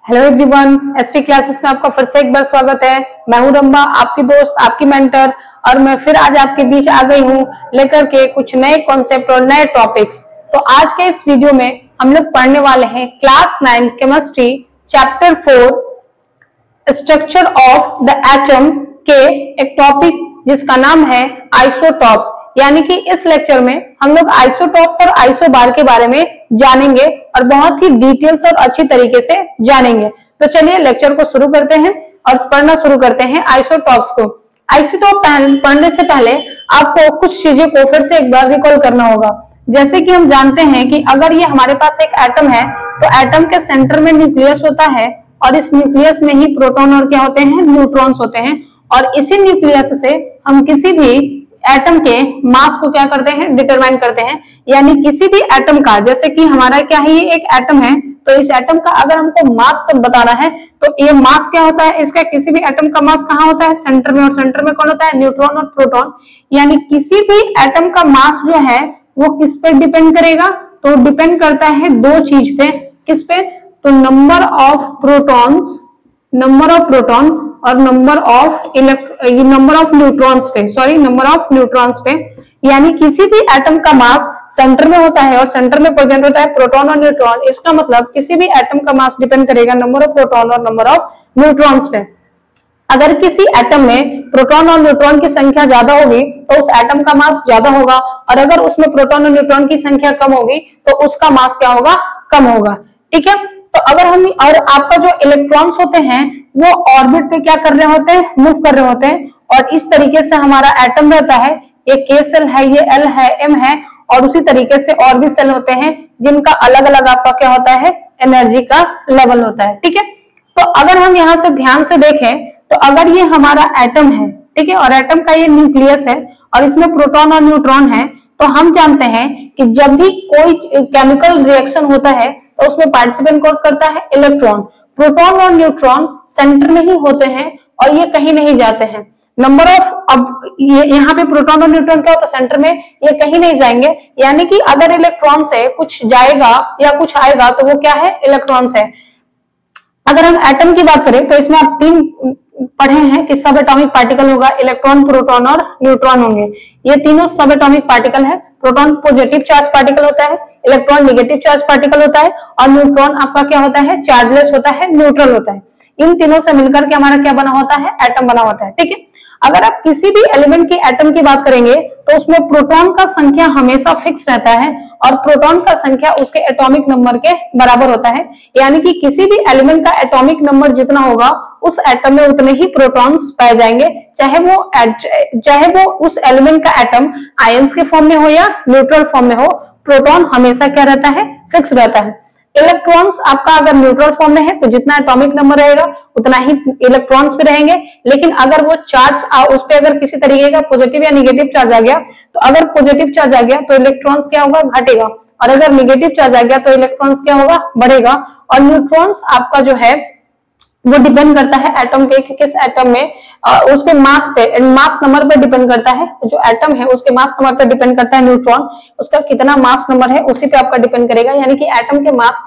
Hello everyone, SP classes में आपका फिर से एक बार स्वागत है। मैं हूं रंबा, आपकी दोस्त, आपकी मेंटर, और मैं फिर आज आपके बीच आ गई हूं लेकर के कुछ नए कॉन्सेप्ट और नए टॉपिक्स। तो आज के इस वीडियो में हम लोग पढ़ने वाले हैं class 9 chemistry chapter 4 structure of the atom के एक टॉपिक जिसका नाम है आइसोटॉप्स। यानी कि इस लेक्चर में हम लोग आइसोटॉप्स और आइसोबार के बारे में जानेंगे और बहुत ही डिटेल्स और अच्छी तरीके से जानेंगे। तो चलिए लेक्चर को शुरू करते हैं और पढ़ना शुरू करते हैं आइसोटॉप्स को। आइसोटॉप पढ़ने से पहले आपको कुछ चीजें को फिर से एक बार रिकॉल करना होगा। जैसे कि हम जानते हैं कि अगर ये हमारे पास एक एटम है तो एटम के सेंटर में न्यूक्लियस होता है और इस न्यूक्लियस में ही प्रोटॉन और क्या होते हैं, न्यूट्रॉन्स होते हैं। और इसी न्यूक्लियस से हम किसी भी एटम के मास को क्या करते हैं, डिटरमाइन करते हैं। यानी किसी भी एटम का, जैसे कि हमारा क्या है, ये एक एटम है, तो इस एटम का अगर हमको मास बताना है तो ये मास क्या होता है, इसका किसी भी एटम का मास कहाँ होता है, सेंटर में। और सेंटर में कौन होता है, न्यूट्रॉन और प्रोटॉन। यानी किसी भी एटम का मास जो है वो किस पे डिपेंड करेगा, तो डिपेंड करता है दो चीज पे। किस पे, तो number of protons, number of proton, और नंबर ऑफ न्यूट्रॉन्स पे, सॉरी नंबर ऑफ न्यूट्रॉन्स पे। यानी किसी भी एटम का मास सेंटर में होता है और सेंटर में प्रेजेंट होता है प्रोटॉन और न्यूट्रॉन। इसका मतलब किसी भी एटम का मास डिपेंड करेगा नंबर ऑफ प्रोटॉन और नंबर ऑफ न्यूट्रॉन्स पे। अगर किसी एटम में प्रोटॉन और न्यूट्रॉन की संख्या ज्यादा होगी तो उस एटम का मास ज्यादा होगा, और अगर उसमें प्रोटॉन और न्यूट्रॉन की संख्या कम होगी तो उसका मास क्या होगा, कम होगा। ठीक है। तो अगर हम, और आपका जो इलेक्ट्रॉन्स होते हैं वो ऑर्बिट पे क्या कर रहे होते हैं, मूव कर रहे होते हैं। और इस तरीके से हमारा एटम रहता है, ये के सेल है, ये एल है, एम है, और उसी तरीके से और भी सेल होते हैं जिनका अलग अलग आपका क्या होता है, एनर्जी का लेवल होता है। ठीक है। तो अगर हम यहाँ से ध्यान से देखें तो अगर ये हमारा एटम है, ठीक है, और एटम का ये न्यूक्लियस है और इसमें प्रोटॉन और न्यूट्रॉन है, तो हम जानते हैं कि जब भी कोई केमिकल रिएक्शन होता है तो उसमें पार्टिसिपेंट कौन करता है, इलेक्ट्रॉन। प्रोटॉन और न्यूट्रॉन सेंटर में ही होते हैं और ये कहीं नहीं जाते हैं। नंबर ऑफ, अब ये यहाँ पे प्रोटॉन और न्यूट्रॉन क्या होता है, सेंटर में, ये कहीं नहीं जाएंगे। यानी कि अगर इलेक्ट्रॉन से कुछ जाएगा या कुछ आएगा तो वो क्या है, इलेक्ट्रॉन है। अगर हम एटम की बात करें तो इसमें आप तीन पढ़े हैं कि सब एटॉमिक पार्टिकल होगा, इलेक्ट्रॉन, प्रोटॉन और न्यूट्रॉन होंगे। ये तीनों सब एटॉमिक पार्टिकल है। प्रोटॉन पॉजिटिव चार्ज पार्टिकल होता है, इलेक्ट्रॉन नेगेटिव चार्ज पार्टिकल होता है, और न्यूट्रॉन आपका क्या होता है, चार्जलेस होता है, न्यूट्रल होता है। इन तीनों से मिलकर के हमारा क्या बना होता है, एटम बना होता है। ठीक है। अगर आप किसी भी एलिमेंट की एटम की बात करेंगे तो उसमें प्रोटॉन का संख्या हमेशा फिक्स रहता है और प्रोटॉन का संख्या उसके एटॉमिक नंबर के बराबर होता है। यानी कि किसी भी एलिमेंट का एटॉमिक नंबर जितना होगा उस एटम में उतने ही प्रोटॉन्स पाए जाएंगे, चाहे वो उस एलिमेंट का एटम आयंस के फॉर्म में हो या न्यूट्रल फॉर्म में हो, प्रोटॉन हमेशा क्या रहता है, फिक्स रहता है। इलेक्ट्रॉन्स आपका अगर न्यूट्रल फॉर्म में है तो जितना एटॉमिक नंबर रहेगा उतना ही इलेक्ट्रॉन्स पे रहेंगे। लेकिन अगर वो चार्ज उस पे अगर किसी तरीके का पॉजिटिव या निगेटिव चार्ज आ गया, तो अगर पॉजिटिव चार्ज आ गया तो इलेक्ट्रॉन्स क्या होगा, घटेगा, और अगर निगेटिव चार्ज आ गया तो इलेक्ट्रॉन्स क्या होगा, बढ़ेगा। और न्यूट्रॉन्स आपका जो है वो डिपेंड करता है एटम के, किस एटम में, उसके मास पे, मास नंबर पर डिपेंड करता है। जो एटम है उसके मास नंबर पर डिपेंड करता है न्यूट्रॉन, उसका कितना मास नंबर है उसी पे आपका डिपेंड करेगा। यानी कि एटम के मास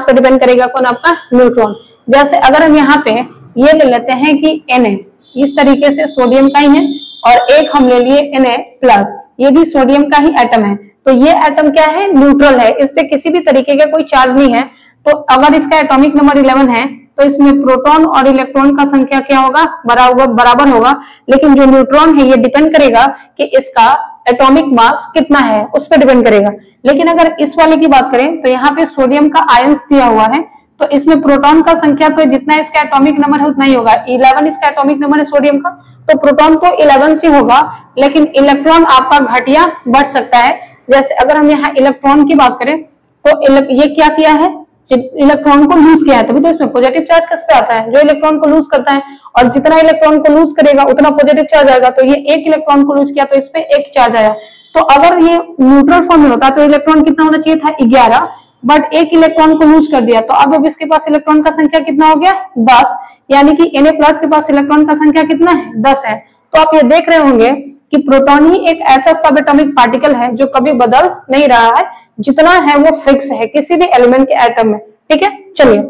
पर डिपेंड करेगा कौन, आपका न्यूट्रॉन। जैसे अगर हम यहाँ पे ये ले लेते हैं कि Na, इस तरीके से सोडियम का ही है, और एक हम ले लिए Na+, ये भी सोडियम का ही एटम है। तो ये एटम क्या है, न्यूट्रल है, इस पे किसी भी तरीके का कोई चार्ज नहीं है। तो अगर इसका एटॉमिक नंबर 11 है तो इसमें प्रोटॉन और इलेक्ट्रॉन का संख्या क्या होगा, बराबर होगा। लेकिन जो न्यूट्रॉन है ये डिपेंड करेगा कि इसका एटॉमिक मास कितना है, उस पर डिपेंड करेगा। लेकिन अगर इस वाले की बात करें तो यहाँ पे सोडियम का आयंस दिया हुआ है, तो इसमें प्रोटॉन का संख्या तो जितना इसका एटॉमिक नंबर है उतना ही होगा। 11 इसका एटॉमिक नंबर है सोडियम का, तो प्रोटॉन तो 11 से होगा, लेकिन इलेक्ट्रॉन आपका घट या बढ़ सकता है। जैसे अगर हम यहाँ इलेक्ट्रॉन की बात करें तो ये क्या किया है, इलेक्ट्रॉन को लूज किया है, तभी तो इसमें पॉजिटिव चार्ज किस पे आता है, जो इलेक्ट्रॉन को लूज करता है। और जितना इलेक्ट्रॉन को लूज करेगा उतना पॉजिटिव चार्ज आएगा। तो ये एक इलेक्ट्रॉन को लूज किया तो इसपे एक चार्ज आया। तो अगर ये न्यूट्रल फॉर्म में होता तो इलेक्ट्रॉन कितना होना चाहिए था, 11, बट एक इलेक्ट्रॉन को लूज कर दिया। तो अब इसके पास इलेक्ट्रॉन का संख्या कितना हो गया, 10। यानी कि Na+ के पास इलेक्ट्रॉन का संख्या कितना है, 10 है। तो आप ये देख रहे होंगे कि प्रोटॉन ही एक ऐसा सब एटॉमिक पार्टिकल है जो कभी बदल नहीं रहा है, जितना है वो फिक्स है किसी भी एलिमेंट के एटम में। ठीक है। चलिए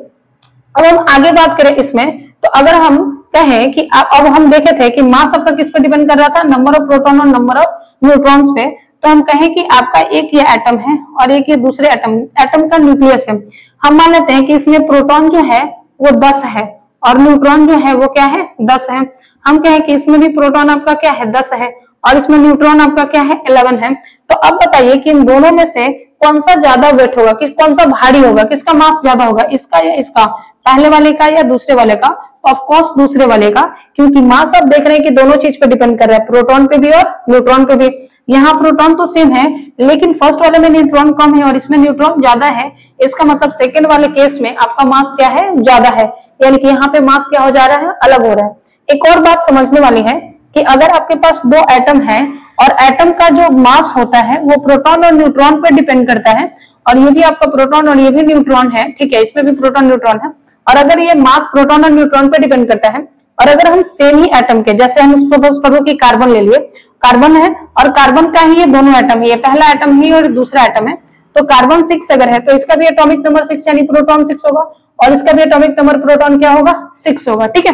अब हम आगे बात करें इसमें, तो अगर हम कहें कि अब हम देखे थे कि मास आपका किस पर डिपेंड कर रहा था, नंबर ऑफ प्रोटॉन और नंबर ऑफ न्यूट्रॉन्स पे। तो हम कहें कि आपका एक ये एटम है और एक ये दूसरे एटम का न्यूक्लियस है। हम मान लेते हैं कि इसमें प्रोटॉन जो है वो 10 है और न्यूट्रॉन जो है वो क्या है, 10 है। हम कहें कि इसमें भी प्रोटॉन आपका क्या है, 10 है और इसमें न्यूट्रॉन आपका क्या है, 11 है। तो अब बताइए कि इन दोनों में से कौन सा ज्यादा वेट होगा, कौन सा भारी होगा, किसका मास ज्यादा होगा, इसका या इसका, पहले वाले का या दूसरे वाले का? तो ऑफ कोर्स दूसरे वाले का, क्योंकि मास आप देख रहे हैं कि दोनों चीज पे डिपेंड कर रहा है, प्रोटॉन पे भी और न्यूट्रॉन पे भी। यहाँ प्रोटॉन तो सेम है लेकिन फर्स्ट वाले में न्यूट्रॉन कम है और इसमें न्यूट्रॉन ज्यादा है। इसका मतलब सेकेंड वाले केस में आपका मास क्या है, ज्यादा है, यानी कि यहाँ पे मास क्या हो जा रहा है, अलग हो रहा है। एक और बात समझने वाली है कि अगर आपके पास दो एटम है और एटम का जो मास होता है वो प्रोटॉन और न्यूट्रॉन पर डिपेंड करता है, और ये भी आपका प्रोटॉन और ये भी न्यूट्रॉन है, ठीक है, इसमें भी प्रोटॉन न्यूट्रॉन है, और अगर ये मास प्रोटॉन और न्यूट्रॉन पर डिपेंड करता है, और अगर हम सेम ही एटम के, जैसे हम सपोज करो कि कार्बन ले लिए, कार्बन है और कार्बन का ही ये दोनों एटम है, ये पहला एटम ही और दूसरा एटम है, तो कार्बन 6 अगर है तो इसका भी एटॉमिक नंबर 6 यानी प्रोटॉन 6 होगा और इसका भी एटॉमिक नंबर प्रोटॉन क्या होगा, 6 होगा, ठीक है।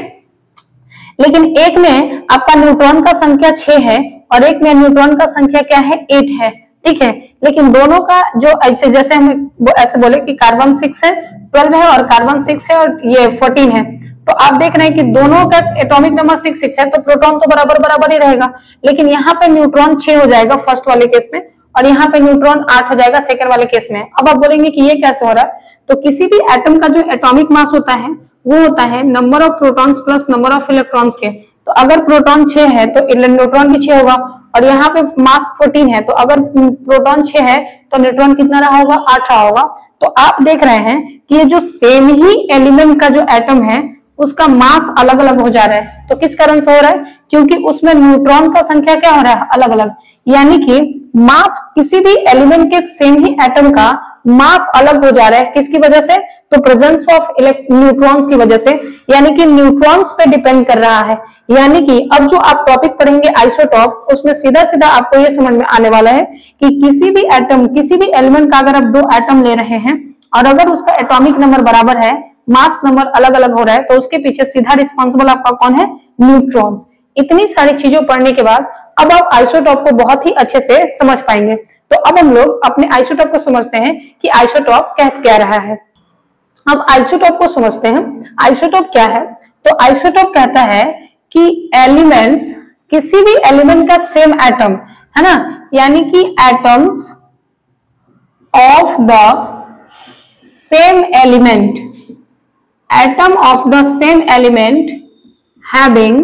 लेकिन एक में आपका न्यूट्रॉन का संख्या 6 है और एक में न्यूट्रॉन का संख्या क्या है, 8 है, ठीक है। लेकिन दोनों का जो ऐसे, जैसे हम ऐसे बोले कि कार्बन 6 है, 12 है और कार्बन 6 है और ये 14 है, तो आप देख रहे हैं कि दोनों का एटॉमिक नंबर 6 है, तो प्रोटॉन तो बराबर बराबर ही रहेगा। लेकिन यहाँ पे न्यूट्रॉन 6 हो जाएगा फर्स्ट वाले केस में और यहाँ पे न्यूट्रॉन 8 हो जाएगा सेकंड वाले केस में। अब आप बोलेंगे कि ये कैसे हो रहा है, तो किसी भी एटम का जो एटॉमिक मास होता है वो होता है number of protons plus number of electrons के। तो अगर प्रोटॉन 6 है तो न्यूट्रॉन भी 6 होगा और यहाँ पे मास 14 है, तो अगर प्रोटॉन 6 है तो न्यूट्रॉन कितना रहा होगा, 8 रहा होगा। तो आप देख रहे हैं कि ये जो सेम ही एलिमेंट का जो एटम है उसका मास अलग अलग हो जा रहा है। तो किस कारण से हो रहा है, क्योंकि उसमें न्यूट्रॉन का संख्या क्या हो रहा है, अलग अलग, यानी कि मास किसी भी एलिमेंट के सेम ही एटम का मास अलग हो जा रहा है, किसकी वजह से, तो प्रेजेंस ऑफ न्यूट्रॉन्स की वजह से, यानी कि न्यूट्रॉन्स पे डिपेंड कर रहा है। यानी कि अब जो आप टॉपिक पढ़ेंगे आइसोटॉप, उसमें सीधा सीधा आपको ये समझ में आने वाला है कि किसी भी एटम, किसी भी एलिमेंट का अगर आप दो एटम ले रहे हैं और अगर उसका एटॉमिक नंबर बराबर है, मास नंबर अलग अलग हो रहा है, तो उसके पीछे सीधा रिस्पॉन्सिबल आपका कौन है, न्यूट्रॉन्स। इतनी सारी चीजों पढ़ने के बाद अब आप आइसोटॉप को बहुत ही अच्छे से समझ पाएंगे। तो अब हम लोग अपने आइसोटॉप को समझते हैं कि आइसोटॉप कह क्या रहा है। अब आइसोटॉप को समझते हैं, आइसोटॉप क्या है। तो आइसोटॉप कहता है कि एलिमेंट्स, किसी भी एलिमेंट का सेम एटम है ना, यानी कि atoms of the same element, atom of the same element having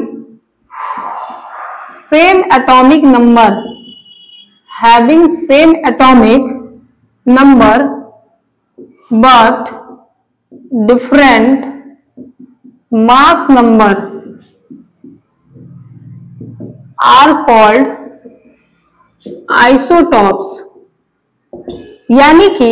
same atomic number, having same atomic number but different mass number are called isotopes। यानी कि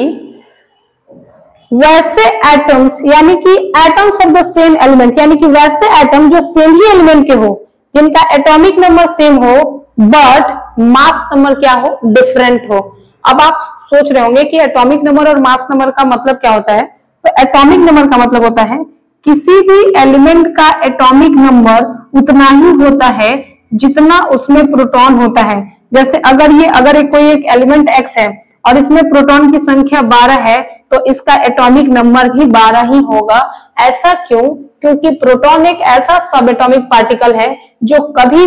वैसे एटम्स, यानी कि atoms of the same element, यानी कि वैसे atom जो same ही element के हो, जिनका एटॉमिक नंबर सेम हो बट मास नंबर क्या हो, डिफरेंट हो। अब आप सोच रहे होंगे कि एटॉमिक नंबर और मास नंबर का मतलब क्या होता है। तो एटॉमिक नंबर का मतलब होता है किसी भी एलिमेंट का एटॉमिक नंबर उतना ही होता है जितना उसमें प्रोटॉन होता है। जैसे अगर कोई एक एलिमेंट एक्स है और इसमें प्रोटॉन की संख्या 12 है तो इसका एटॉमिक नंबर भी 12 ही होगा। ऐसा क्यों? क्योंकि प्रोटॉन एक ऐसा सब एटॉमिक पार्टिकल है जो कभी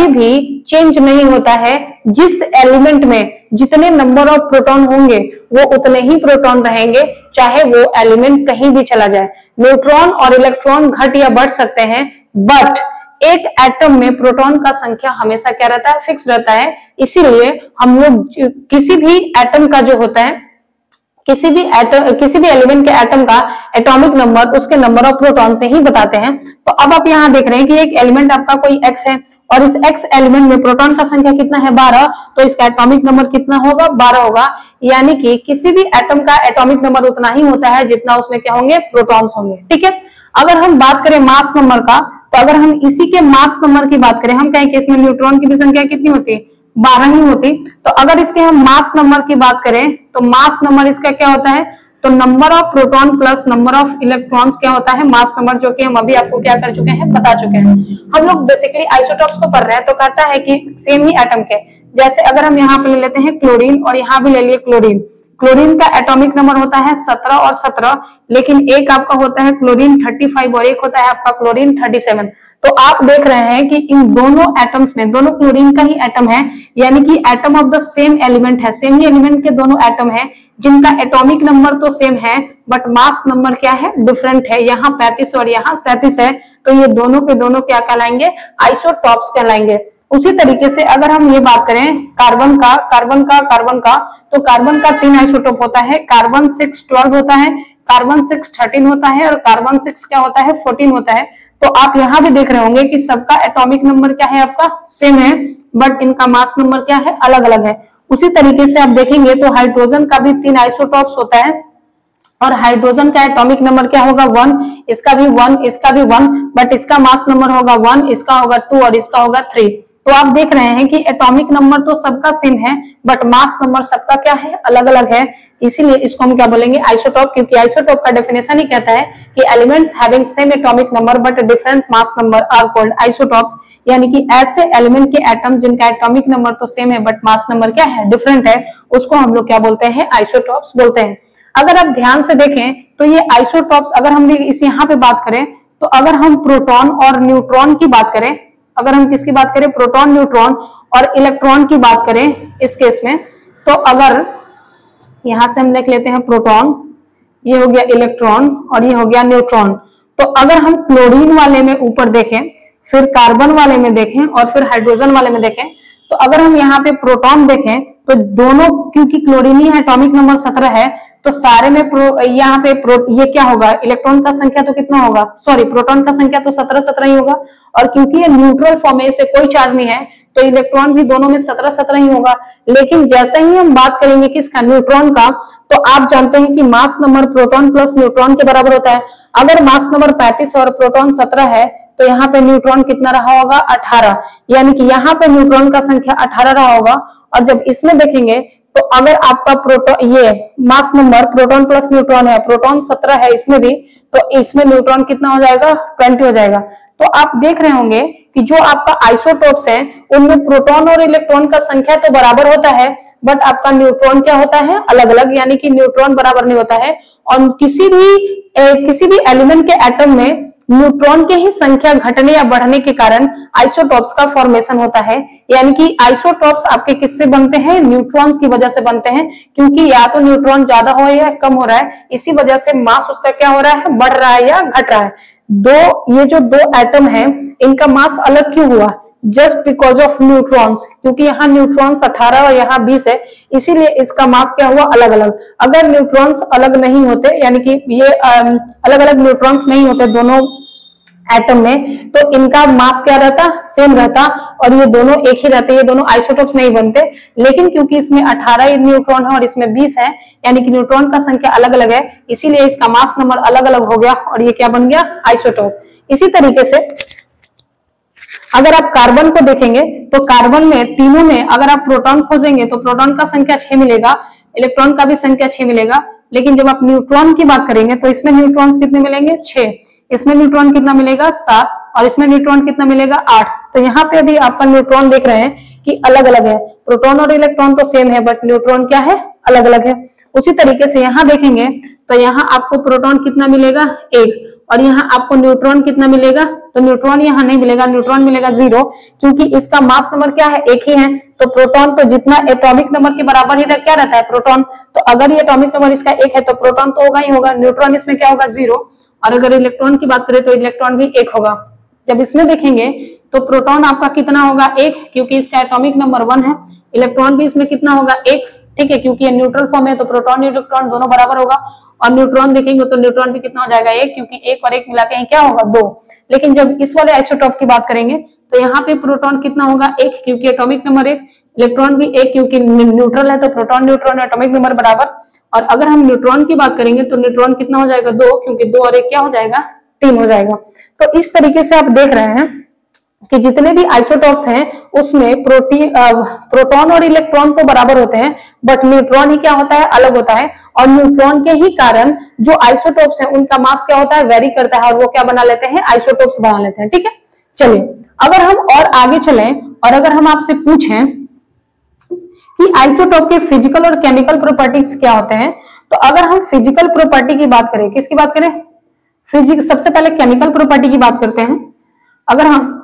भी चेंज नहीं होता है। जिस एलिमेंट में जितने नंबर ऑफ प्रोटॉन होंगे वो उतने ही प्रोटॉन रहेंगे, चाहे वो एलिमेंट कहीं भी चला जाए। न्यूट्रॉन और इलेक्ट्रॉन घट या बढ़ सकते हैं बट एक एटम में प्रोटॉन का संख्या हमेशा क्या रहता है, फिक्स रहता है। इसीलिए हम लोग किसी भी एटम का जो होता है, किसी भी एलिमेंट के एटम का एटॉमिक नंबर उसके नंबर ऑफ प्रोटॉन से ही बताते हैं। तो अब आप यहाँ देख रहे हैं कि एक एलिमेंट आपका कोई एक्स है और इस एक्स एलिमेंट में प्रोटॉन का संख्या कितना है, 12, तो इसका एटॉमिक नंबर कितना होगा, 12 होगा। यानी कि किसी भी एटम का एटॉमिक नंबर उतना ही होता है जितना उसमें क्या होंगे, प्रोटॉन्स होंगे, ठीक है। अगर हम बात करें मास नंबर का, तो अगर हम इसी के मास नंबर की बात करें, हम कहें कि इसमें न्यूट्रॉन की भी संख्या कितनी होती है, 12 ही होती। तो अगर इसके हम मास नंबर की बात करें तो मास नंबर इसका क्या होता है, तो number of proton plus number of electrons क्या होता है, मास नंबर, जो कि हम अभी आपको क्या कर चुके हैं, बता चुके हैं। हम लोग बेसिकली आइसोटॉप्स को पढ़ रहे हैं, तो कहता है कि सेम ही एटम के, जैसे अगर हम यहाँ पे ले लेते हैं क्लोरीन और यहाँ भी ले लिए क्लोरीन, क्लोरीन का एटॉमिक नंबर होता है 17 और 17, लेकिन एक आपका होता है क्लोरीन 35 और एक होता है आपका क्लोरीन 37। तो आप देख रहे हैं कि इन दोनों एटम्स में, दोनों क्लोरीन का ही एटम है, यानी कि atom of the same element है, सेम ही एलिमेंट के दोनों एटम है, जिनका एटॉमिक नंबर तो सेम है बट मास नंबर क्या है, डिफरेंट है। यहाँ 35 और यहाँ 37 है, तो ये दोनों के दोनों क्या कहलाएंगे, आइसोटॉप्स कहलाएंगे। उसी तरीके से अगर हम ये बात करें कार्बन का, तो कार्बन का 3 आइसोटोप होता है, कार्बन 612 होता है, कार्बन 613 होता है और कार्बन 6 क्या होता है, 14 होता है। तो आप यहाँ भी देख रहे होंगे कि सबका एटॉमिक नंबर क्या है, आपका सेम है, बट इनका मास नंबर क्या है, अलग अलग है। उसी तरीके से आप देखेंगे तो हाइड्रोजन का भी 3 आइसोटॉप्स होता है और हाइड्रोजन का एटॉमिक नंबर क्या होगा, 1, इसका भी 1, इसका भी 1, बट इसका मास नंबर होगा 1, इसका होगा 2 और इसका होगा 3। तो आप देख रहे हैं कि एटॉमिक नंबर तो सबका सेम है बट मास नंबर सबका क्या है, अलग अलग है। इसीलिए इसको हम क्या बोलेंगे, आइसोटॉप, क्योंकि आइसोटॉप का डेफिनेशन ही कहता है कि elements having same atomic number but different mass number are called isotopes, यानी कि ऐसे एलिमेंट के एटम जिनका एटॉमिक नंबर तो सेम है बट मास नंबर क्या है, डिफरेंट है, उसको हम लोग क्या बोलते हैं, आइसोटॉप्स बोलते हैं। अगर आप ध्यान से देखें तो ये आइसोटॉप्स, अगर हम इस यहाँ पे बात करें तो अगर हम प्रोटॉन और न्यूट्रॉन की बात करें, अगर हम किसकी बात करें, प्रोटॉन, न्यूट्रॉन और इलेक्ट्रॉन की बात करें इस केस में, तो अगर यहां से हम देख लेते हैं प्रोटॉन, ये हो गया इलेक्ट्रॉन और ये हो गया न्यूट्रॉन। तो अगर हम क्लोरीन वाले में ऊपर देखें, फिर कार्बन वाले में देखें और फिर हाइड्रोजन वाले में देखें, तो अगर हम यहाँ पे प्रोटॉन देखें तो दोनों, क्योंकि क्लोरीन ही एटॉमिक नंबर 17 है, तो सारे में यहाँ पे ये क्या होगा, इलेक्ट्रॉन का संख्या तो कितना होगा, सॉरी प्रोटॉन का संख्या तो 17 ही होगा, और क्योंकि ये न्यूट्रल फॉर्म है, इससे कोई चार्ज नहीं है, तो इलेक्ट्रॉन भी दोनों में 17 ही होगा। लेकिन जैसे ही हम बात करेंगे किसका, न्यूट्रॉन का, तो आप जानते हैं कि mass number proton plus neutron के बराबर होता है। अगर मास नंबर 35 और प्रोटॉन 17 है, तो यहाँ पे न्यूट्रॉन कितना रहा होगा, 18, यानी कि यहाँ पे न्यूट्रॉन का संख्या 18 रहा होगा। और जब इसमें देखेंगे तो अगर आपका प्रोटॉन, ये mass number proton plus neutron है, प्रोटॉन 17 है इसमें भी, तो इसमें न्यूट्रॉन कितना हो जाएगा, 20 हो जाएगा। तो आप देख रहे होंगे कि जो आपका आइसोटोप्स है उनमें प्रोटॉन और इलेक्ट्रॉन का संख्या तो बराबर होता है, बट आपका न्यूट्रॉन क्या होता है, अलग अलग, यानी कि न्यूट्रॉन बराबर नहीं होता है। और किसी भी एलिमेंट के एटम में न्यूट्रॉन की ही संख्या घटने या बढ़ने के कारण आइसोटॉप्स का फॉर्मेशन होता है। यानी कि आइसोटॉप्स आपके किससे बनते हैं, न्यूट्रॉन्स की वजह से बनते हैं, क्योंकि या तो न्यूट्रॉन ज्यादा हो या कम हो रहा है, इसी वजह से मास उसका क्या हो रहा है, बढ़ रहा है या घट रहा है। ये जो दो एटम है इनका मास अलग क्यों हुआ, जस्ट बिकॉज ऑफ न्यूट्रॉन्स, क्योंकि यहाँ न्यूट्रॉन्स 18 और यहाँ 20 है, इसीलिए इसका मास क्या हुआ, अलग अलग। अगर न्यूट्रॉन्स अलग नहीं होते, यानी कि ये अलग अलग न्यूट्रॉन्स नहीं होते दोनों एटम में, तो इनका मास क्या रहता, सेम रहता, और ये दोनों एक ही रहते, ये दोनों आइसोटोप्स नहीं बनते। लेकिन क्योंकि इसमें 18 न्यूट्रॉन है और इसमें 20 है, यानी कि न्यूट्रॉन का संख्या अलग अलग है, इसीलिए इसका मास नंबर अलग अलग हो गया और ये क्या बन गया, आइसोटोप। इसी तरीके से अगर आप कार्बन को देखेंगे तो कार्बन में तीनों में अगर आप प्रोटॉन खोजेंगे तो प्रोटॉन का संख्या 6 मिलेगा, इलेक्ट्रॉन का भी संख्या 6 मिलेगा। लेकिन जब आप न्यूट्रॉन की बात करेंगे तो इसमें न्यूट्रॉन्स कितने मिलेंगे, 6, इसमें न्यूट्रॉन कितना मिलेगा, 7, और इसमें न्यूट्रॉन कितना मिलेगा, 8। तो यहाँ पे भी आपका न्यूट्रॉन देख रहे हैं कि अलग अलग है, प्रोटॉन और इलेक्ट्रॉन तो सेम है बट न्यूट्रॉन क्या है, अलग अलग है। उसी तरीके से यहाँ देखेंगे तो यहाँ आपको प्रोटॉन कितना मिलेगा, 1, और यहाँ आपको न्यूट्रॉन कितना मिलेगा, तो न्यूट्रॉन यहाँ नहीं मिलेगा, न्यूट्रॉन मिलेगा 0, क्योंकि इसका मास नंबर क्या है, 1 ही है। तो प्रोटॉन तो जितना एटॉमिक नंबर के बराबर ही क्या रहता है, प्रोटॉन, तो अगर ये एटॉमिक नंबर इसका 1 है तो प्रोटॉन तो होगा ही होगा, न्यूट्रॉन इसमें क्या होगा, 0। और अगर इलेक्ट्रॉन की बात करें तो इलेक्ट्रॉन भी 1 होगा। जब इसमें देखेंगे तो प्रोटॉन आपका कितना होगा, 1, क्योंकि इसका एटॉमिक नंबर 1 है। इलेक्ट्रॉन भी इसमें कितना होगा, 1, ठीक है, क्योंकि ये न्यूट्रल फॉर्म है तो प्रोटॉन इलेक्ट्रॉन दोनों बराबर होगा। और न्यूट्रॉन देखेंगे तो न्यूट्रॉन भी कितना हो जाएगा, 1, क्योंकि 1 और 1 मिला के क्या होगा, 2। लेकिन जब इस वाले आइसोटॉप की बात करेंगे तो यहाँ पे प्रोटॉन कितना होगा, 1, क्योंकि एटॉमिक नंबर 1, इलेक्ट्रॉन भी 1, क्योंकि न्यूट्रल है तो प्रोटॉन न्यूट्रॉन एटॉमिक नंबर बराबर। और अगर हम न्यूट्रॉन की बात करेंगे तो न्यूट्रॉन कितना हो जाएगा, 2, क्योंकि 2 और 1 क्या हो जाएगा, 3 हो जाएगा। तो इस तरीके से आप देख रहे हैं कि जितने भी आइसोटॉप्स हैं उसमें प्रोटॉन और इलेक्ट्रॉन तो बराबर होते हैं, बट न्यूट्रॉन ही क्या होता है, अलग होता है। और न्यूट्रॉन के ही कारण जो आइसोटॉप्स हैं उनका मास क्या होता है, वेरी करता है, और वो क्या बना लेते हैं, आइसोटॉप्स बना लेते हैं। ठीक है, चलिए अगर हम और आगे चलें और अगर हम आपसे पूछें कि आइसोटॉप के फिजिकल और केमिकल प्रॉपर्टीज क्या होते हैं, तो अगर हम फिजिकल प्रॉपर्टी की बात करें, किसकी बात करें, फिजिक्स, सबसे पहले केमिकल प्रॉपर्टी की बात करते हैं। अगर हम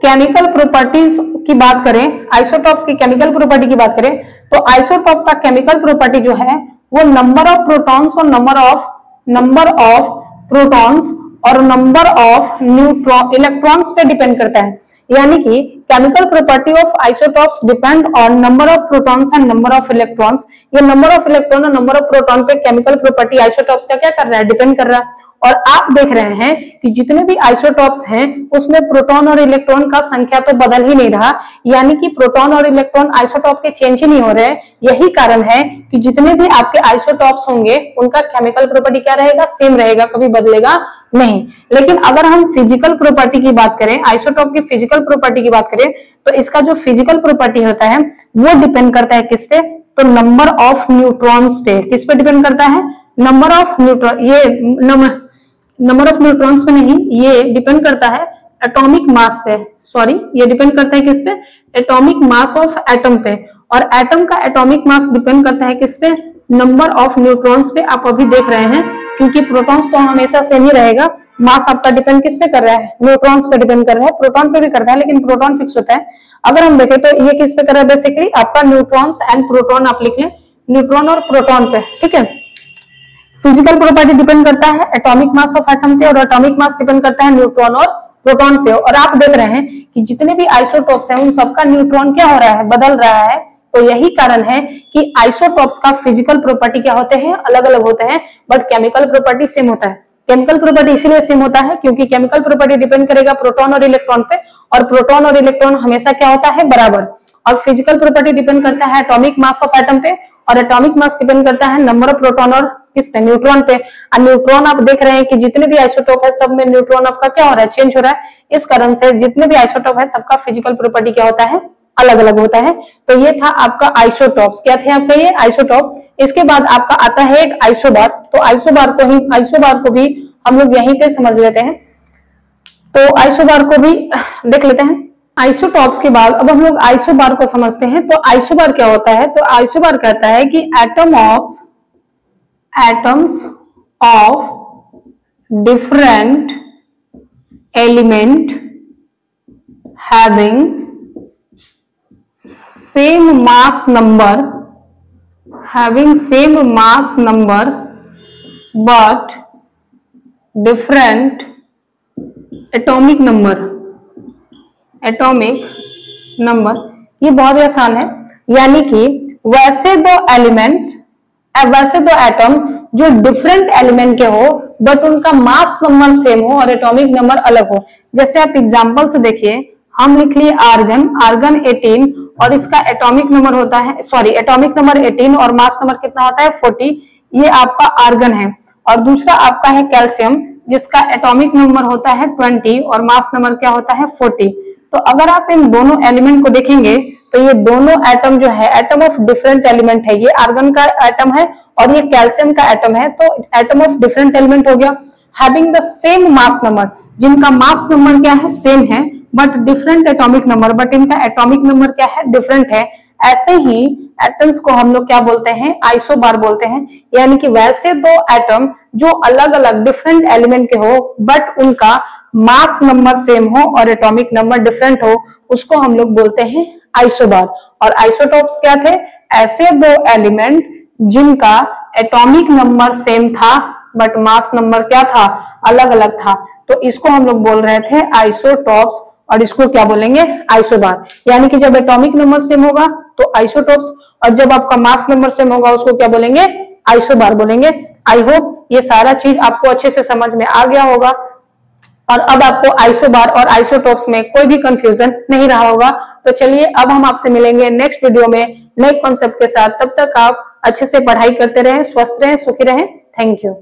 केमिकल प्रॉपर्टीज की बात करें, आइसोटॉप्स की केमिकल प्रॉपर्टी की बात करें, तो आइसोटॉप का केमिकल प्रॉपर्टी जो है वो नंबर ऑफ प्रोटॉन्स और नंबर ऑफ प्रोटॉन्स और नंबर ऑफ न्यूट्रॉन इलेक्ट्रॉन्स पे डिपेंड करता है। यानी कि chemical property of isotopes depend on number of protons and number of electrons. ये नंबर ऑफ इलेक्ट्रॉन और नंबर ऑफ प्रोटॉन पे केमिकल प्रॉपर्टी आइसोटॉप्स का क्या कर रहा है, डिपेंड कर रहा है। और आप देख रहे हैं कि जितने भी आइसोटॉप्स हैं उसमें प्रोटॉन और इलेक्ट्रॉन का संख्या तो बदल ही नहीं रहा, यानी कि प्रोटॉन और इलेक्ट्रॉन आइसोटॉप के चेंज ही नहीं हो रहे। यही कारण है कि जितने भी आपके आइसोटॉप्स होंगे उनका केमिकल प्रॉपर्टी क्या रहेगा, सेम रहेगा, कभी बदलेगा नहीं। लेकिन अगर हम फिजिकल प्रॉपर्टी की बात करें, आइसोटॉप की फिजिकल प्रॉपर्टी की बात करें, तो इसका जो फिजिकल प्रॉपर्टी होता है वो डिपेंड करता है किस पे, तो नंबर ऑफ न्यूट्रॉन्स पे। किस पे डिपेंड करता है, नंबर ऑफ न्यूट्रॉन, ये नंबर ऑफ न्यूट्रॉन्स पे नहीं, ये डिपेंड करता है एटॉमिक मास पे। सॉरी, ये डिपेंड करता है किस पे, एटॉमिक मास ऑफ एटम पे। और एटम का एटॉमिक मास डिपेंड करता है किस पे, नंबर ऑफ न्यूट्रॉन्स पे। आप अभी देख रहे हैं क्योंकि प्रोटॉन्स तो हमेशा सेम ही रहेगा, मास आपका डिपेंड किस पे कर रहा है, न्यूट्रॉन्स पे डिपेंड कर रहा है। प्रोटॉन पे भी करता है लेकिन प्रोटॉन फिक्स होता है। अगर हम देखें तो ये किस पे कर रहा है, बेसिकली आपका न्यूट्रॉन्स एंड प्रोटॉन, आप लिख लें न्यूट्रॉन और प्रोटॉन पे। ठीक है, फिजिकल प्रॉपर्टी डिपेंड करता है एटॉमिक मास ऑफ एटम पे और एटॉमिक मास डिपेंड करता है न्यूट्रॉन और प्रोटॉन पे। और आप देख रहे हैं कि जितने भी आइसोटॉप्स हैं उन सबका न्यूट्रॉन क्या हो रहा है, बदल रहा है। तो यही कारण है कि आइसोटॉप्स का फिजिकल प्रॉपर्टी क्या होते हैं, अलग अलग होते हैं, बट केमिकल प्रॉपर्टी सेम होता है। केमिकल प्रॉपर्टी इसीलिए सेम होता है क्योंकि केमिकल प्रॉपर्टी डिपेंड करेगा प्रोटॉन और इलेक्ट्रॉन पे, और प्रोटॉन और इलेक्ट्रॉन हमेशा क्या होता है, बराबर। और फिजिकल प्रॉपर्टी डिपेंड करता है एटॉमिक मास ऑफ एटम पे, और एटॉमिक मास डिपेंड करता है नंबर ऑफ प्रोटॉन और किस पे, न्यूट्रॉन पे। और न्यूट्रॉन आप देख रहे हैं कि जितने भी आइसोटॉप है सब में न्यूट्रॉन आपका क्या हो रहा है, चेंज हो रहा है। इस कारण से जितने भी आइसोटॉप है सबका फिजिकल प्रॉपर्टी क्या होता है, अलग अलग होता है। तो ये था आपका आइसोटॉप्स। क्या थे आपका ये आइसोटॉप। इसके बाद आपका आता है एक आइसोबार। तो आइसोबार को भी हम लोग यहीं पे समझ लेते हैं। तो आइसोबार को भी देख लेते हैं। आइसोटॉप्स के बाद अब हम लोग आइसोबार को समझते हैं। तो आइसोबार क्या होता है, तो आइसोबार कहता है कि atoms of different element having same mass number but different atomic number। ये बहुत ही आसान है, यानी कि वैसे दो एटम जो डिफरेंट एलिमेंट के हो बट उनका मास नंबर सेम हो और एटॉमिक नंबर अलग हो। जैसे आप एग्जांपल से देखिए, हम लिख लिए आर्गन 18 और इसका एटॉमिक नंबर होता है, एटॉमिक नंबर 18 और मास नंबर कितना होता है 40। ये आपका आर्गन है। और दूसरा आपका है कैल्शियम जिसका एटॉमिक नंबर होता है 20 और मास नंबर क्या होता है 40। तो अगर आप इन दोनों एलिमेंट को देखेंगे तो ये दोनों एटम जो है एटम ऑफ डिफरेंट एलिमेंट है। ये आर्गन का एटम है और ये कैल्शियम का एटम है, तो एटम ऑफ डिफरेंट एलिमेंट हो गया। Having the same mass number, जिनका मास नंबर क्या है, सेम है, but different atomic number, but इनका एटॉमिक नंबर क्या है, डिफरेंट है। ऐसे ही एटम्स को हम लोग क्या बोलते हैं, आइसोबार बोलते हैं। यानी कि वैसे दो एटम जो अलग अलग डिफरेंट एलिमेंट के हो बट उनका मास नंबर सेम हो और एटॉमिक नंबर डिफरेंट हो, उसको हम लोग बोलते हैं आइसोबार। और आइसोटॉप्स क्या थे, ऐसे दो एलिमेंट जिनका एटॉमिक नंबर सेम था बट मास नंबर क्या था, अलग अलग था। तो इसको हम लोग बोल रहे थे आइसोटॉप्स और इसको क्या बोलेंगे, आइसोबार। यानी कि जब एटॉमिक नंबर सेम होगा तो आइसोटॉप्स, और जब आपका मास नंबर सेम होगा उसको क्या बोलेंगे, आइसोबार बोलेंगे। आई होप ये सारा चीज आपको अच्छे से समझ में आ गया होगा और अब आपको आइसोबार और आइसोटॉप्स में कोई भी कंफ्यूजन नहीं रहा होगा। तो चलिए अब हम आपसे मिलेंगे नेक्स्ट वीडियो में नए कॉन्सेप्ट के साथ। तब तक आप अच्छे से पढ़ाई करते रहें, स्वस्थ रहें, सुखी रहें। Thank you.